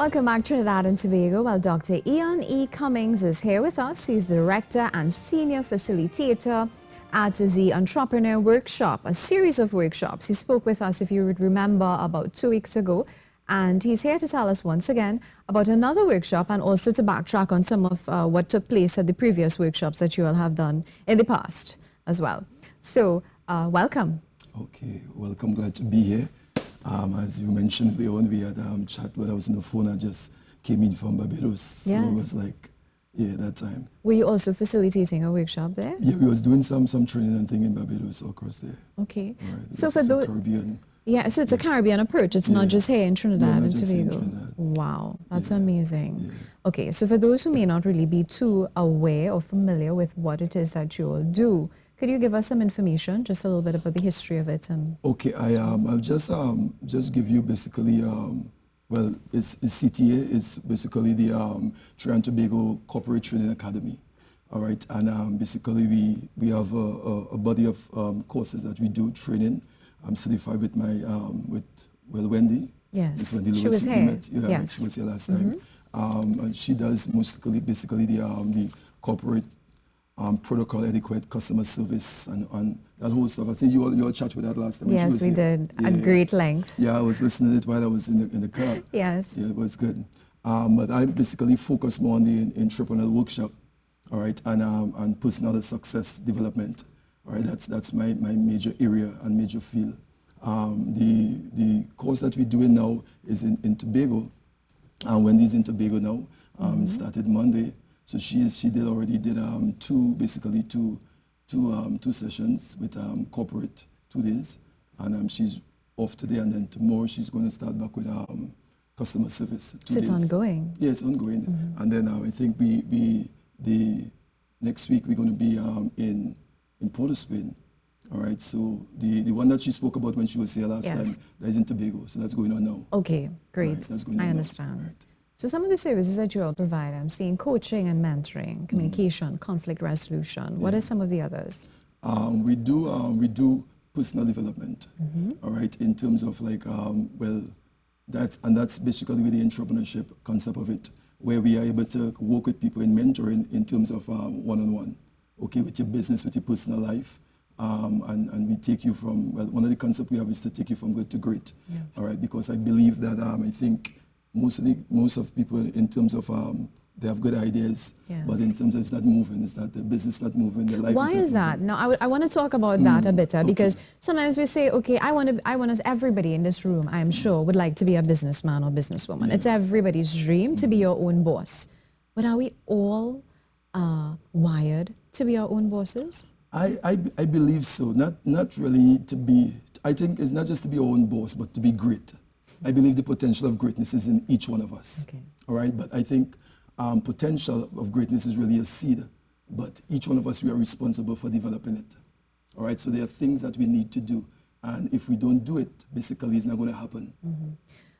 Welcome back to Trinidad and Tobago. Well, Dr. Ian E. Cummings is here with us. He's the Director and Senior Facilitator at the Entrepreneur Workshop, a series of workshops. He spoke with us, if you would remember, about 2 weeks ago. And he's here to tell us once again about another workshop and also to backtrack on some of what took place at the previous workshops that you all have done in the past as well. So, welcome. Okay, welcome. Glad to be here. As you mentioned earlier on, we had chat while I was on the phone. I just came in from Barbados. So yes. it was like, yeah, that time. Were you also facilitating a workshop there? Yeah, we was doing some training and thing in Barbados across there. Okay. Right. So for those Caribbean. Yeah, so it's a Caribbean approach. It's not just here in Trinidad and Tobago. Wow, that's amazing. Yeah. Okay, so for those who may not really be too aware or familiar with what it is that you all do, could you give us some information, just a little bit about the history of it? And okay, I'll just give you basically, well, it's CTA. It's basically the Trinidad and Tobago Corporate Training Academy. All right, and basically we have a body of courses that we do training. I'm certified with my Wendy. Yes, Wendy she was here. Yeah, yes, she was here last time. And she does basically the corporate protocol, etiquette, customer service, and that whole stuff. I think you all chat with that last time. Yes, we did at great length. Yeah, I was listening to it while I was in the car. Yes, yeah, it was good. But I basically focus more on the entrepreneurial workshop, all right, and personal success development. All right, that's my major area and major field. The course that we're doing now is in Tobago, and Wendy's in Tobago now. It started Monday, so she already did two sessions with corporate 2 days, and she's off today, and then tomorrow she's going to start back with customer service. 2 days. So it's ongoing. Yeah, it's ongoing, and then I think the next week we're going to be in Port of Spain. All right, so the one that she spoke about when she was here last time, that is in Tobago, so that's going on now. Okay, great. Right, that's going on I understand. Right. So some of the services that you all provide, I'm seeing coaching and mentoring, communication, conflict resolution. What are some of the others? We do personal development, all right, in terms of like, well, that's basically with the entrepreneurship concept of it, where we are able to work with people in mentoring in terms of one-on-one. Okay, with your business, with your personal life, and we take you from, well, one of the concepts we have is to take you from good to great, all right, because I believe that I think most of people in terms of, they have good ideas, but in terms of it's not moving, it's not the business not moving, the life. Why is that? Now, I want to talk about that a bit, because sometimes we say, okay, I want us, everybody in this room, I'm sure, would like to be a businessman or businesswoman. It's everybody's dream to be your own boss. But are we all wired to be our own bosses? I believe so. Not really to be, I think it's not just to be our own boss, but to be great. I believe the potential of greatness is in each one of us. Okay. All right, but I think potential of greatness is really a seed, but each one of us, we are responsible for developing it. All right, so there are things that we need to do, and if we don't do it, basically it's not going to happen.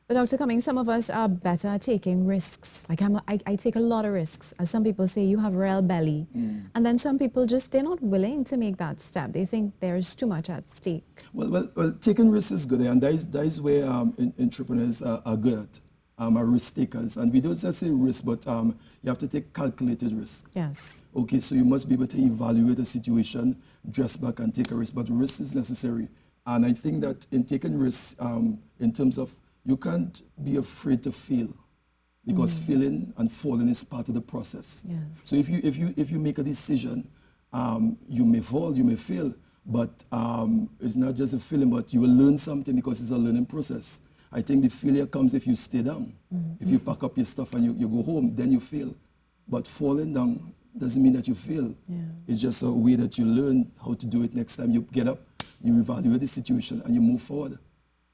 But Dr. Cummings, some of us are better at taking risks. Like I take a lot of risks. As some people say, you have real belly. And then some people they're not willing to make that step. They think there's too much at stake. Well, taking risks is good, and that is where entrepreneurs are good at, are risk takers. And we don't just say risk, but you have to take calculated risk. Yes. Okay, so you must be able to evaluate the situation, dress back and take a risk, but risk is necessary. And I think that in taking risks, in terms of, you can't be afraid to fail, because failing and falling is part of the process. Yes. So if you make a decision, you may fall, you may fail, but it's not just a failing, but you will learn something because it's a learning process. I think the failure comes if you stay down. If you pack up your stuff and you go home, then you fail. But falling down doesn't mean that you fail. Yeah. It's just a way that you learn how to do it next time. You get up, you evaluate the situation, and you move forward.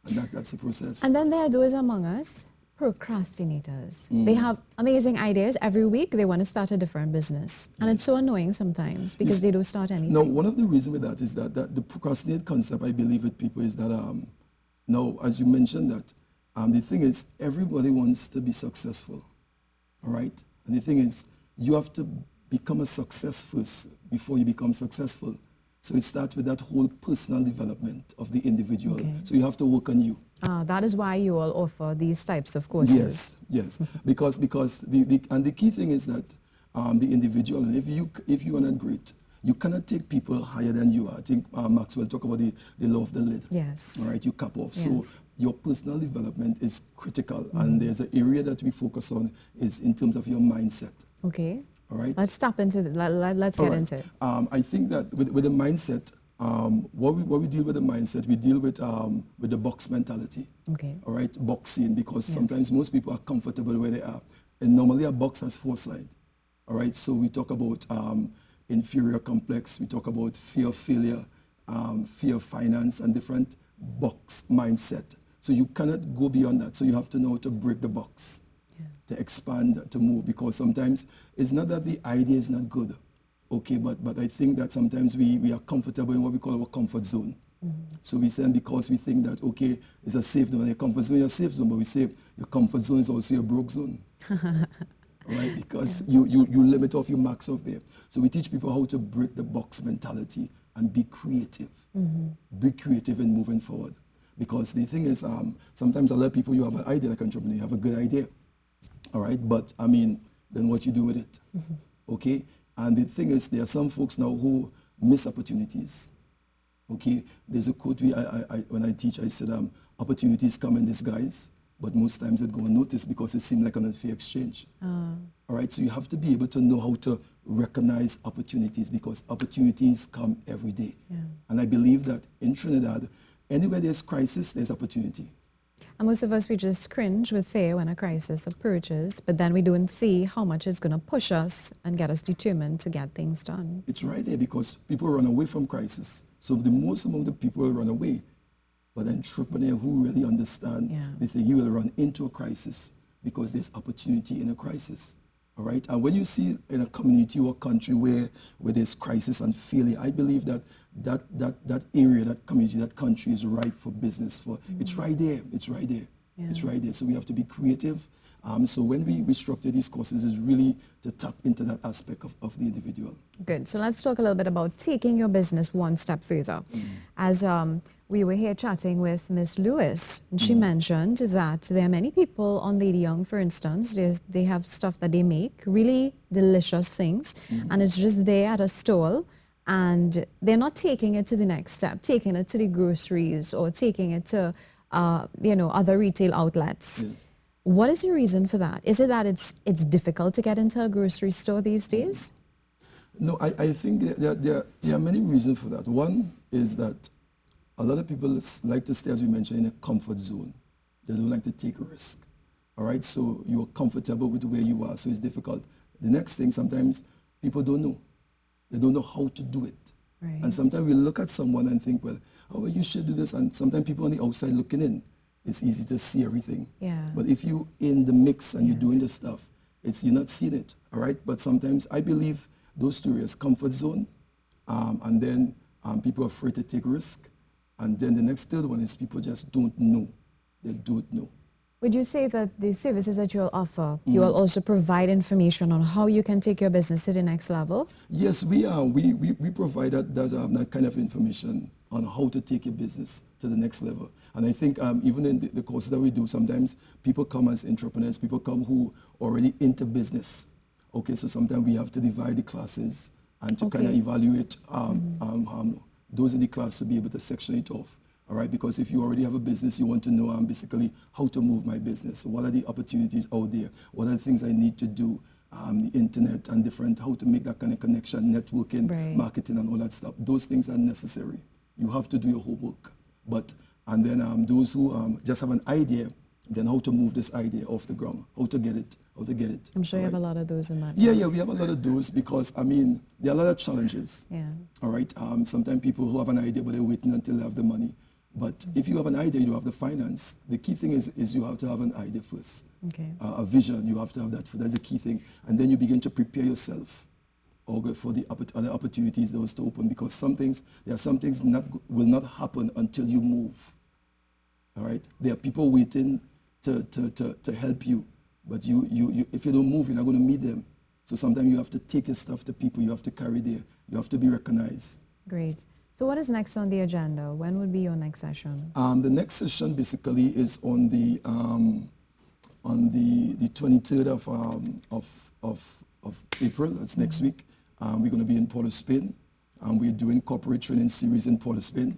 And that's the process. And then there are those among us, procrastinators. They have amazing ideas. Every week they want to start a different business. And it's so annoying sometimes because they don't start anything. No, one of the reasons with that is that the procrastinate concept, I believe with people, is that, now, as you mentioned that, the thing is, everybody wants to be successful, all right? And the thing is, you have to become a success first before you become successful. So it starts with that whole personal development of the individual. Okay. So you have to work on you. That is why you all offer these types of courses. Yes, because the key thing is that the individual, and if you are not great, you cannot take people higher than you are. I think Maxwell talked about the law of the lid. Yes. All right, you cap off. Yes. So your personal development is critical, and there's an area that we focus on is in terms of your mindset. Okay. All right. Let's tap into it. Let's get into it. I think that with the mindset, what we deal with the mindset, we deal with the box mentality. Okay. All right, boxing, because sometimes most people are comfortable where they are, and normally a box has four sides. All right, so we talk about inferior complex, we talk about fear of failure, fear of finance, and different box mindset. So you cannot go beyond that. So you have to know how to break the box, to expand, to move, because sometimes it's not that the idea is not good, okay, but I think that sometimes we are comfortable in what we call our comfort zone. So we say, because we think that, okay, it's a safe zone, your comfort zone is a safe zone, but we say your comfort zone is also your broke zone. Right, because you limit off, you max off there. So we teach people how to break the box mentality and be creative. Be creative in moving forward. Because the thing is, sometimes a lot of people, you have an idea like an entrepreneur, you have a good idea. All right, but I mean, then what you do with it? Okay, and the thing is, there are some folks now who miss opportunities. Okay, there's a quote when I teach, I said, opportunities come in disguise, but most times it go unnoticed because it seems like an unfair exchange. All right, so you have to be able to know how to recognize opportunities, because opportunities come every day. And I believe that in Trinidad, anywhere there's crisis, there's opportunity. And most of us, we just cringe with fear when a crisis approaches, but then we don't see how much it's going to push us and get us determined to get things done. It's right there, because people run away from crisis. So the most amount of people will run away. But an entrepreneur who really understands the thing, he will run into a crisis because there's opportunity in a crisis. All right? And when you see in a community or country where there's crisis and failure, I believe that area, that community, that country is ripe for business. It's right there. It's right there. It's right there. So we have to be creative. So when we structure these courses, is really to tap into that aspect of the individual. Good. So let's talk a little bit about taking your business one step further. As we were here chatting with Miss Lewis, and she mentioned that there are many people on Lady Young, for instance, they have stuff that they make, really delicious things, and it's just there at a stall, and they're not taking it to the next step, taking it to the groceries or taking it to other retail outlets. What is the reason for that? Is it that it's difficult to get into a grocery store these days? No, I think there are many reasons for that. One is that a lot of people like to stay, as we mentioned, in a comfort zone. They don't like to take a risk. All right, so you're comfortable with where you are, so it's difficult. The next thing, sometimes people don't know. They don't know how to do it. Right. And sometimes we look at someone and think, well, you should do this. And sometimes people on the outside looking in, it's easy to see everything. But if you're in the mix and you're doing the stuff, you're not seeing it. All right, but sometimes I believe those two areas, comfort zone, and then people are afraid to take risk. And then the next third one is people just don't know. They don't know. Would you say that the services that you'll offer, you will also provide information on how you can take your business to the next level? Yes, we are. We provide that kind of information on how to take your business to the next level. And I think even in the courses that we do, sometimes people come as entrepreneurs, people come who already into business. Okay, so sometimes we have to divide the classes and to kind of evaluate those in the class to be able to section it off. All right, because if you already have a business, you want to know basically how to move my business. So what are the opportunities out there? What are the things I need to do? The internet and different, how to make that kind of connection, networking, marketing and all that stuff. Those things are necessary. You have to do your homework. And then those who just have an idea, then how to move this idea off the ground, how to get it. I'm sure you have a lot of those in that. Yeah, we have a lot of those because, I mean, there are a lot of challenges. All right, sometimes people who have an idea, but they're waiting until they have the money. But if you have an idea, you have the finance. The key thing is you have to have an idea first. A vision, you have to have that. That's the key thing. And then you begin to prepare yourself for the other opportunities those to open, because there are some things will not happen until you move. All right? There are people waiting to help you. But if you don't move, you're not going to meet them. So sometimes you have to take your stuff to people. You have to carry there. You have to be recognized. Great. So what is next on the agenda? When would be your next session? The next session basically is on the 23rd of April. That's next week. We're going to be in Port of Spain. We're doing corporate training series in Port of Spain.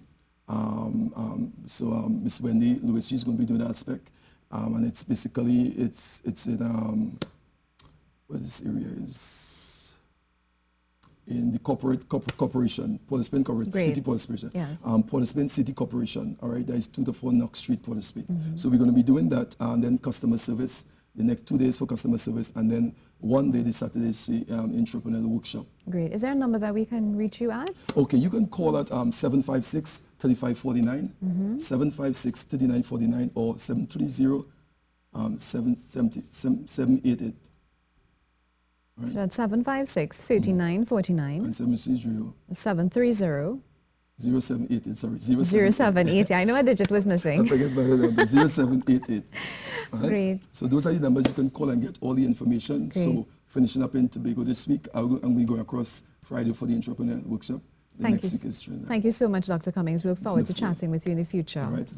Miss Wendy Lewis, she's going to be doing that aspect. And it's basically, it's in, where this area is, in the corporation, Port of Spain Corporate, City Port of Spain. Yes. Port of Spain City Corporation, all right, that is 2 to 4 Knox Street, Port of Spain. So we're going to be doing that, and then customer service, the next 2 days for customer service, and then one day, this Saturday, is the Entrepreneurship Workshop. Great. Is there a number that we can reach you at? Okay, you can call at 756-3549, 756-3949, or 730-788. Right. So that's 756-3949. And 730. 730. 0788, sorry. 0788. I know a digit was missing. I forget my number. 0788. Right? Great. So those are the numbers you can call and get all the information. Great. So finishing up in Tobago this week, I'm going to go across Friday for the Entrepreneur Workshop. Thank you so much, Dr. Cummings. We look forward to chatting with you in the future. All right.